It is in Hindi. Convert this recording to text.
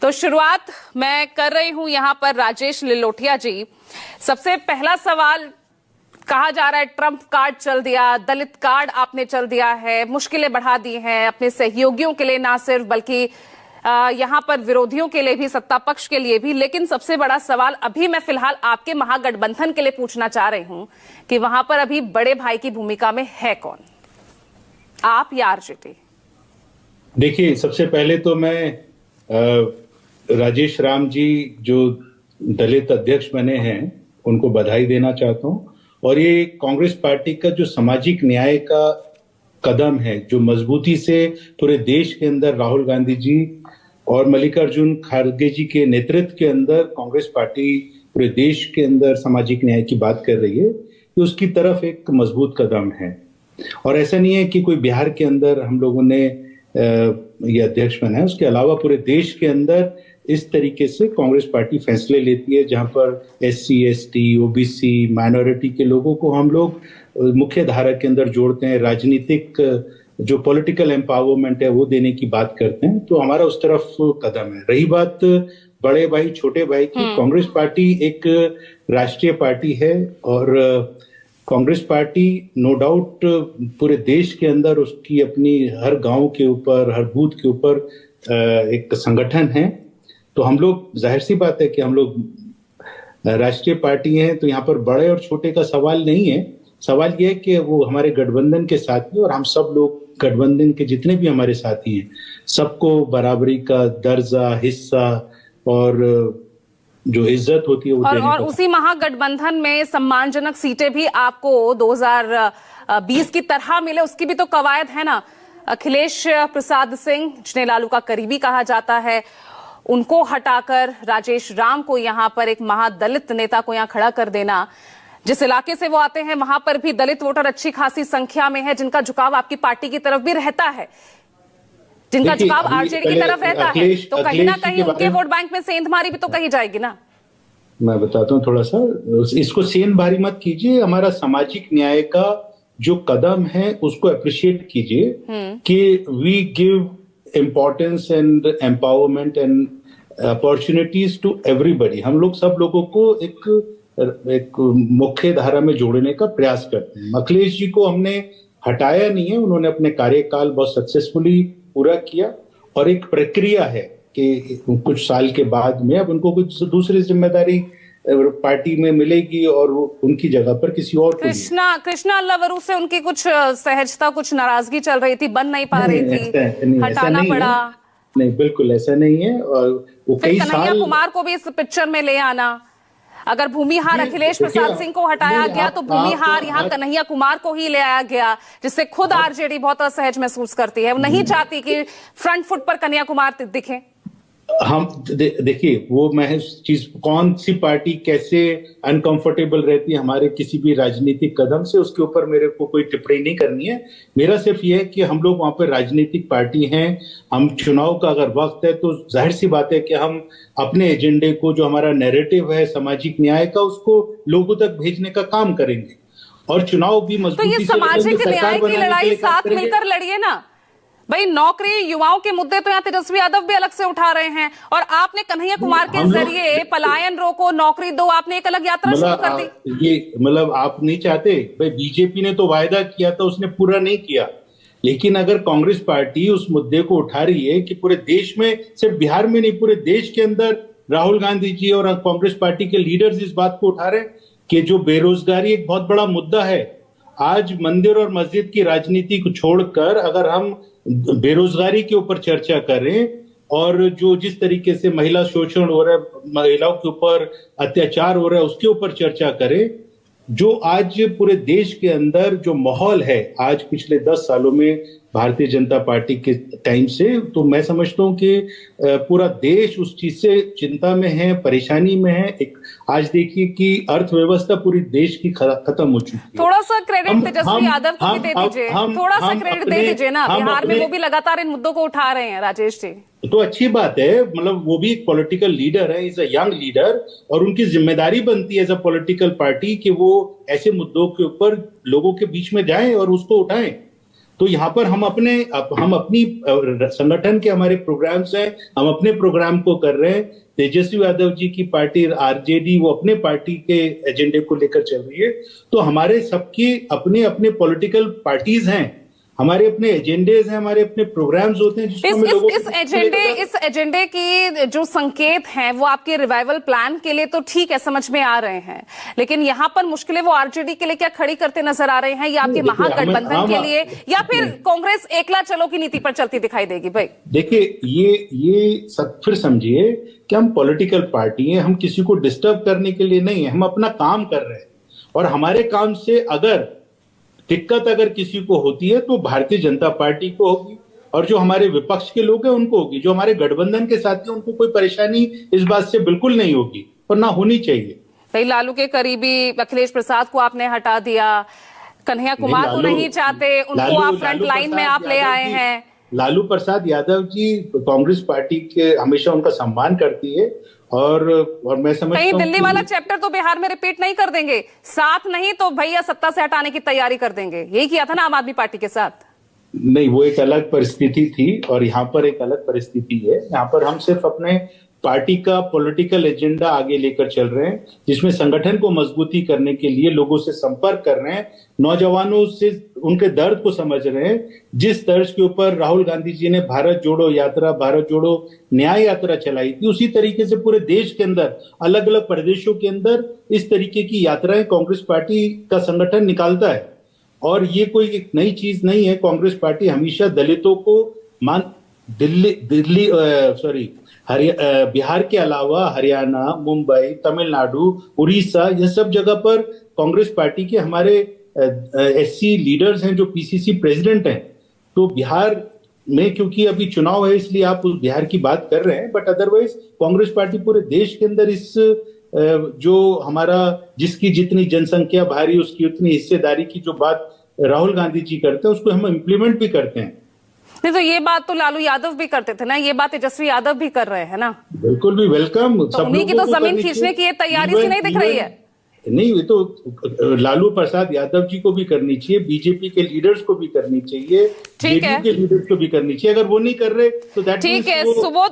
तो शुरुआत मैं कर रही हूं यहां पर राजेश लिलोटिया जी। सबसे पहला सवाल, कहा जा रहा है ट्रंप कार्ड चल दिया, दलित कार्ड आपने चल दिया है, मुश्किलें बढ़ा दी हैं अपने सहयोगियों के लिए ना सिर्फ बल्कि यहां पर विरोधियों के लिए भी, सत्ता पक्ष के लिए भी। लेकिन सबसे बड़ा सवाल अभी मैं फिलहाल आपके महागठबंधन के लिए पूछना चाह रही हूं कि वहां पर अभी बड़े भाई की भूमिका में है कौन, आप या आरजेडी? देखिए, सबसे पहले तो मैं राजेश राम जी जो दलित अध्यक्ष बने हैं उनको बधाई देना चाहता हूं। और ये कांग्रेस पार्टी का जो सामाजिक न्याय का कदम है, जो मजबूती से पूरे देश के अंदर राहुल गांधी जी और मल्लिकार्जुन खड़गे जी के नेतृत्व के अंदर कांग्रेस पार्टी पूरे देश के अंदर सामाजिक न्याय की बात कर रही है, ये उसकी तरफ एक मजबूत कदम है। और ऐसा नहीं है कि कोई बिहार के अंदर हम लोगों ने ये अध्यक्ष बना है, उसके अलावा पूरे देश के अंदर इस तरीके से कांग्रेस पार्टी फैसले लेती है जहां पर SC, ST, OBC, माइनॉरिटी के लोगों को हम लोग मुख्य धारा के अंदर जोड़ते हैं, राजनीतिक जो पॉलिटिकल एम्पावरमेंट है वो देने की बात करते हैं। तो हमारा उस तरफ कदम है। रही बात बड़े भाई छोटे भाई की, कांग्रेस पार्टी एक राष्ट्रीय पार्टी है और कांग्रेस पार्टी नो डाउट पूरे देश के अंदर उसकी अपनी हर गांव के ऊपर, हर बूथ के ऊपर एक संगठन है। तो हम लोग, जाहिर सी बात है कि हम लोग राष्ट्रीय पार्टी हैं, तो यहाँ पर बड़े और छोटे का सवाल नहीं है। सवाल यह है कि वो हमारे गठबंधन के साथी और हम सब लोग गठबंधन के जितने भी हमारे साथी हैं सबको बराबरी का दर्जा, हिस्सा और जो इज्जत होती है वो देने और उसी महागठबंधन में सम्मानजनक सीटें भी आपको 2020 की तरह मिले, उसकी भी तो कवायद है ना। अखिलेश प्रसाद सिंह, जिन्हें लालू का करीबी कहा जाता है, उनको हटाकर राजेश राम को यहां पर एक महादलित नेता को यहां खड़ा कर देना। जिस इलाके से वो आते हैं वहां पर भी दलित वोटर अच्छी खासी संख्या में है, जिनका झुकाव आपकी पार्टी की तरफ भी रहता है, जिनका झुकाव आरजेडी की तरफ रहता है। तो कहीं ना कहीं उनके वोट बैंक में सेंधमारी भी तो कही जाएगी ना। मैं बताता हूँ थोड़ा सा, इसको सेंधमारी मत कीजिए। हमारा सामाजिक न्याय का जो कदम है उसको अप्रिशिएट कीजिए कि we give importance and empowerment and opportunities to everybody. हम लोग सब लोगों को एक मुख्य धारा में जोड़ने का प्रयास करते हैं। अखिलेश जी को हमने हटाया नहीं है, उन्होंने अपने कार्यकाल बहुत सक्सेसफुली पूरा किया और एक प्रक्रिया है कि कुछ साल के बाद में अब उनको कुछ दूसरी जिम्मेदारी पार्टी में मिलेगी और उनकी जगह पर किसी और कृष्णा अल्लावरू से उनकी कुछ सहजता, कुछ नाराजगी चल रही थी, बन नहीं पा रही थी, हटाना पड़ा। नहीं, बिल्कुल ऐसा नहीं है। और वो कई साल कन्हैया कुमार को भी इस पिक्चर में ले आना। अगर भूमिहार अखिलेश प्रसाद सिंह को हटाया गया तो भूमिहार यहाँ कन्हैया कुमार को ही ले आया गया, जिससे खुद आरजेडी बहुत असहज महसूस करती है। वो नहीं चाहती कि फ्रंट फुट पर कन्हैया कुमार दिखे। हम देखिए, वो महज चीज, कौन सी पार्टी कैसे अनकंफर्टेबल रहती है हमारे किसी भी राजनीतिक कदम से, उसके ऊपर मेरे को कोई टिप्पणी नहीं करनी है। मेरा सिर्फ ये है कि हम लोग वहां पर राजनीतिक पार्टी हैं, हम चुनाव का अगर वक्त है तो जाहिर सी बात है कि हम अपने एजेंडे को, जो हमारा नैरेटिव है सामाजिक न्याय का, उसको लोगों तक भेजने का काम करेंगे और चुनाव भी मजबूती से। तो ये सामाजिक न्याय की लड़ाई साथ मिलकर लड़िए ना भाई। नौकरी, युवाओं के मुद्दे तो यहाँ तेजस्वी यादव भी अलग से उठा रहे हैं और आपने कन्हैया कुमार के जरिए पलायन रोको, नौकरी दो, आपने एक अलग यात्रा शुरू कर दी। ये मतलब आप नहीं चाहते भाई, बीजेपी ने तो वायदा किया था, उसने पूरा नहीं किया। लेकिन अगर कांग्रेस पार्टी उस मुद्दे को उठा रही है कि पूरे देश में, सिर्फ बिहार में नहीं, पूरे देश के अंदर राहुल गांधी जी और कांग्रेस पार्टी के लीडर्स इस बात को उठा रहे हैं कि जो बेरोजगारी एक बहुत बड़ा मुद्दा है। आज मंदिर और मस्जिद की राजनीति को छोड़कर अगर हम बेरोजगारी के ऊपर चर्चा करें और जो जिस तरीके से महिला शोषण हो रहा है, महिलाओं के ऊपर अत्याचार हो रहा है, उसके ऊपर चर्चा करें, जो आज पूरे देश के अंदर जो माहौल है आज पिछले 10 सालों में भारतीय जनता पार्टी के टाइम से, तो मैं समझता हूं कि पूरा देश उस चीज से चिंता में है, परेशानी में है। एक आज देखिए कि अर्थव्यवस्था पूरी देश की खत्म हो चुकी है। थोड़ा सा क्रेडिट तेजस्वी यादव को भी दे दीजिए, थोड़ा सा क्रेडिट दे दीजिए ना। बिहार में वो भी लगातार इन मुद्दों को उठा रहे हैं राजेश जी। तो अच्छी बात है, मतलब वो भी एक पॉलिटिकल लीडर है, इज अ यंग लीडर, और उनकी जिम्मेदारी बनती है एज अ पॉलिटिकल पार्टी कि वो ऐसे मुद्दों के ऊपर लोगों के बीच में जाएं और उसको उठाएं। तो यहाँ पर हम अपनी संगठन के हमारे प्रोग्राम्स हैं, हम अपने प्रोग्राम को कर रहे हैं। तेजस्वी यादव जी की पार्टी आरजेडी वो अपने पार्टी के एजेंडे को लेकर चल रही है। तो हमारे सबकी अपने अपने पॉलिटिकल पार्टीज हैं, हमारे अपने एजेंडेज हैं, हमारे अपने प्रोग्राम्स होते हैं जिसको हमें लोगों इस एजेंडे की जो संकेत हैं वो आपके रिवाइवल प्लान के लिए तो ठीक है, समझ में आ रहे हैं, लेकिन यहाँ पर मुश्किलें वो आरजेडी के लिए क्या खड़ी करते नजर आ रहे हैं, या आपके महागठबंधन के लिए, या फिर कांग्रेस एकला चलो की नीति पर चलती दिखाई देगी? भाई देखिए, ये सब फिर समझिए कि हम पॉलिटिकल पार्टी हैं, हम किसी को डिस्टर्ब करने के लिए नहीं है, हम अपना काम कर रहे हैं। और हमारे काम से अगर दिक्कत अगर किसी को होती है तो भारतीय जनता पार्टी को होगी, और जो हमारे विपक्ष के लोग हैं उनको होगी। जो हमारे गठबंधन के साथी हैं उनको कोई परेशानी इस बात से बिल्कुल नहीं होगी और ना होनी चाहिए। भाई लालू के करीबी अखिलेश प्रसाद को आपने हटा दिया, कन्हैया कुमार को नहीं चाहते, उनको आप फ्रंट लाइन में आप ले आए हैं। लालू प्रसाद यादव जी कांग्रेस पार्टी के हमेशा उनका सम्मान करती है, और मैं समझता हूं कहीं दिल्ली वाला चैप्टर तो बिहार में रिपीट नहीं कर देंगे, साथ नहीं तो भैया सत्ता से हटाने की तैयारी कर देंगे, यही किया था ना आम आदमी पार्टी के साथ। नहीं, वो एक अलग परिस्थिति थी और यहाँ पर एक अलग परिस्थिति है। यहाँ पर हम सिर्फ अपने पार्टी का पॉलिटिकल एजेंडा आगे लेकर चल रहे हैं, जिसमें संगठन को मजबूती करने के लिए लोगों से संपर्क कर रहे हैं, नौजवानों से उनके दर्द को समझ रहे हैं। जिस तर्ज के ऊपर राहुल गांधी जी ने भारत जोड़ो यात्रा, भारत जोड़ो न्याय यात्रा चलाई थी, उसी तरीके से पूरे देश के अंदर अलग अलग प्रदेशों के अंदर इस तरीके की यात्राएं कांग्रेस पार्टी का संगठन निकालता है। और ये कोई एक नई चीज नहीं है। कांग्रेस पार्टी हमेशा दलितों को बिहार के अलावा हरियाणा, मुंबई, तमिलनाडु, उड़ीसा, ये सब जगह पर कांग्रेस पार्टी के हमारे एससी लीडर्स हैं जो पीसीसी प्रेसिडेंट हैं। तो बिहार में क्योंकि अभी चुनाव है इसलिए आप उस बिहार की बात कर रहे हैं, बट अदरवाइज कांग्रेस पार्टी पूरे देश के अंदर इस जो हमारा जिसकी जितनी जनसंख्या भारी उसकी उतनी हिस्सेदारी की जो बात राहुल गांधी जी करते हैं उसको हम इम्प्लीमेंट भी करते हैं। नहीं तो ये बात तो लालू यादव भी करते थे ना, ये बात तेजस्वी यादव भी कर रहे हैं ना। बिल्कुल भी वेलकम। तो उन्हीं की तो जमीन खींचने की तैयारी सी नहीं दिख रही है। नहीं, ये तो लालू प्रसाद यादव जी को भी करनी चाहिए, बीजेपी के लीडर्स को भी करनी चाहिए, जेडीयू के लीडर्स को भी करनी चाहिए। अगर वो नहीं कर रहे तो दैट ठीक है। सुबोध